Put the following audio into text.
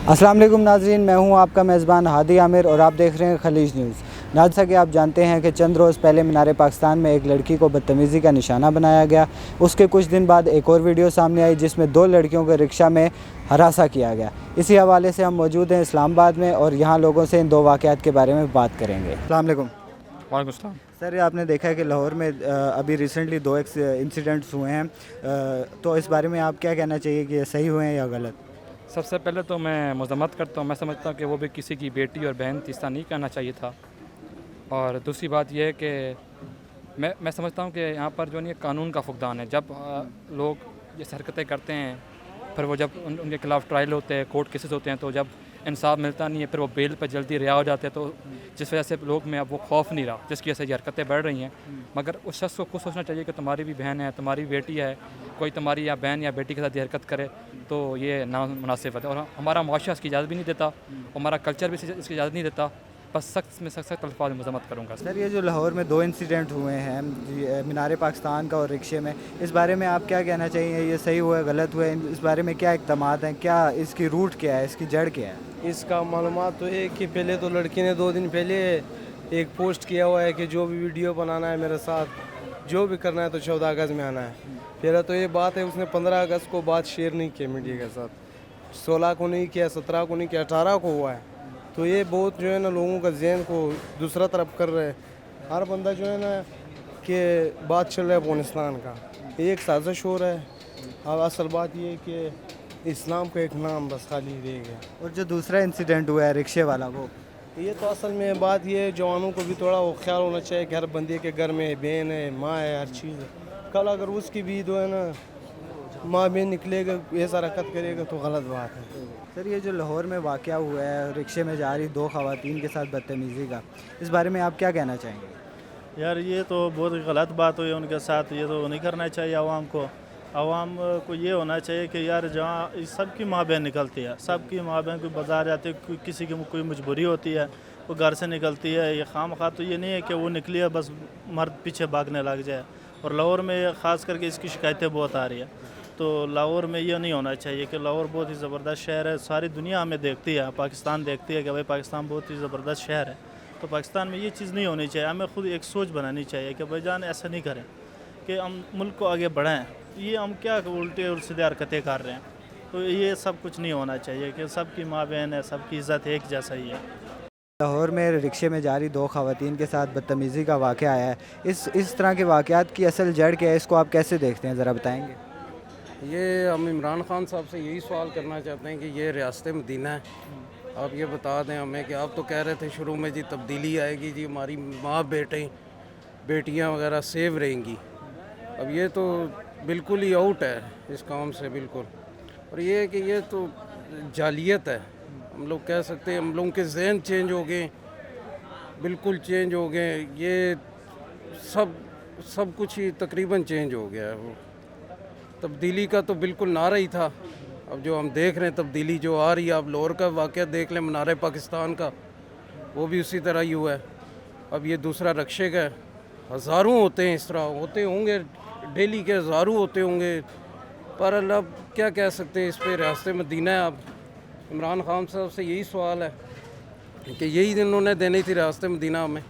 अस्सलाम वालेकुम नाज़रीन, मैं हूं आपका मेज़बान हादी आमिर और आप देख रहे हैं खलीज न्यूज़। जैसा कि आप जानते हैं कि चंद रोज़ पहले मीनार पाकिस्तान में एक लड़की को बदतमीज़ी का निशाना बनाया गया। उसके कुछ दिन बाद एक और वीडियो सामने आई जिसमें दो लड़कियों को रिक्शा में हरासा किया गया। इसी हवाले से हम मौजूद हैं इस्लामाबाद में और यहाँ लोगों से इन दो वाक़यात के बारे में बात करेंगे। अस्सलाम वालेकुम। वालेकुम सलाम। सर, ये आपने देखा है कि लाहौर में अभी रिसेंटली दो इंसिडेंट्स हुए हैं, तो इस बारे में आप क्या कहना चाहिए कि ये सही हुए हैं या गलत? सबसे पहले तो मैं मज़म्मत करता हूँ। मैं समझता हूँ कि वो भी किसी की बेटी और बहन थी, इस तरह नहीं करना चाहिए था। और दूसरी बात यह है कि मैं समझता हूँ कि यहाँ पर जो नहीं कानून का फुकदान है। जब लोग ये हरकतें करते हैं, फिर वो जब उनके खिलाफ़ ट्रायल होते हैं, कोर्ट केसेस होते हैं, तो जब इंसाफ मिलता नहीं है, फिर वो बेल पर जल्दी रिहा हो जाते हैं। तो जिस वजह से लोग में अब वो खौफ नहीं रहा, जिसकी वजह से ये हरकतें बढ़ रही हैं। मगर उस शख्स को खुद सोचना चाहिए कि तुम्हारी भी बहन है, तुम्हारी भी बेटी है, कोई तुम्हारी या बहन या बेटी के साथ ये हरकत करे तो ये नामुनासिब है। और हमारा मुआशरा इसकी इजाज़त भी नहीं देता, हमारा कल्चर भी इसकी इजाज़त नहीं देता। बस सख्त में सख्त अल्फाज में मज़म्मत करूँगा। सर, ये जो लाहौर में दो इंसिडेंट हुए हैं मीनार पाकिस्तान का और रिक्शे में, इस बारे में आप क्या कहना चाहिए? ये सही हुआ, गलत हुआ? इस बारे में क्या इक़दामात हैं? क्या इसकी रूट क्या है, इसकी जड़ क्या है? इसका मालूमात तो है कि पहले तो लड़की ने 2 दिन पहले एक पोस्ट किया हुआ है कि जो भी वीडियो बनाना है मेरे साथ, जो भी करना है तो 14 अगस्त में आना है। फिर तो ये बात है, उसने 15 अगस्त को बात शेयर नहीं किया मीडिया के साथ, 16 को नहीं किया, 17 को नहीं किया, 18 को हुआ है। तो ये बहुत जो है ना लोगों का ज़हन को दूसरा तरफ कर रहे हैं। हर बंदा जो है ना कि बात चल रहा है अफगानिस्तान का, ये एक साजिश हो रहा है। अब असल बात ये है कि इस्लाम का एक नाम बस खाली रह गया। और जो दूसरा इंसिडेंट हुआ है रिक्शे वाला, वो ये तो असल में बात ये है, जवानों को भी थोड़ा वो ख्याल होना चाहिए कि हर बंदे के घर में बहन है, माँ है, हर चीज़ है। कल अगर उसकी भी जो है ना माँ बहन निकलेगा, ऐसा हरकत करेगा तो गलत बात है। सर, ये जो लाहौर में वाक़या हुआ है रिक्शे में जा रही दो ख़वातीन के साथ बदतमीज़ी का, इस बारे में आप क्या कहना चाहेंगे? यार ये तो बहुत गलत बात हुई उनके साथ। ये तो नहीं करना चाहिए आवाम को। आवाम को ये होना चाहिए कि यार जहाँ सबकी माँ बहन निकलती है, सबकी माँ बहन कोई बाज़ार जाती है, किसी की कोई मजबूरी होती है, वो घर से निकलती है। ये खामखा तो ये नहीं है कि वो निकली है बस मर्द पीछे भागने लग जाए। और लाहौर में ख़ास करके इसकी शिकायतें बहुत आ रही है। तो लाहौर में ये नहीं होना चाहिए कि लाहौर बहुत ही ज़बरदस्त शहर है, सारी दुनिया हमें देखती है, पाकिस्तान देखती है कि भाई पाकिस्तान बहुत ही ज़बरदस्त शहर है। तो पाकिस्तान में ये चीज़ नहीं होनी चाहिए। हमें खुद एक सोच बनानी चाहिए कि भाईजान ऐसा नहीं करें कि हम मुल्क को आगे बढ़ाएं। ये हम क्या उल्टे और सीधे हरकतें कर रहे हैं, तो ये सब कुछ नहीं होना चाहिए कि सबकी माँ बहन है, सबकी इज़्ज़त एक जैसा ही है। लाहौर में रिक्शे में जा रही दो ख़वातीन के साथ बदतमीज़ी का वाक़या आया है, इस तरह के वाक़यात की असल जड़ क्या है, इसको आप कैसे देखते हैं, ज़रा बताएँगे? ये हम इमरान खान साहब से यही सवाल करना चाहते हैं कि ये रियासत मदीना है। आप ये बता दें हमें कि आप तो कह रहे थे शुरू में जी तब्दीली आएगी, जी हमारी माँ बेटियाँ वगैरह सेव रहेंगी। अब ये तो बिल्कुल ही आउट है इस काम से, बिल्कुल। और ये है कि ये तो जालियत है, हम लोग कह सकते हैं। हम लोगों के जहन चेंज हो गए, बिल्कुल चेंज हो गए। ये सब कुछ ही तकरीबन चेंज हो गया है। वो तब्दीली का तो बिल्कुल नारा ही था। अब जो हम देख रहे हैं तब्दीली जो आ रही है, आप लाहौर का वाक़या देख लें, मीनार पाकिस्तान का, वो भी उसी तरह ही हुआ है। अब ये दूसरा रक्शे का है, हज़ारों होते हैं, इस तरह होते होंगे, डेली के हज़ारों होते होंगे। पर अल्लाह क्या कह सकते हैं इस पर, रियासत मदीना है। अब इमरान खान साहब से यही सवाल है कि यही इन्होंने देनी थी रियासत मदीना हमें।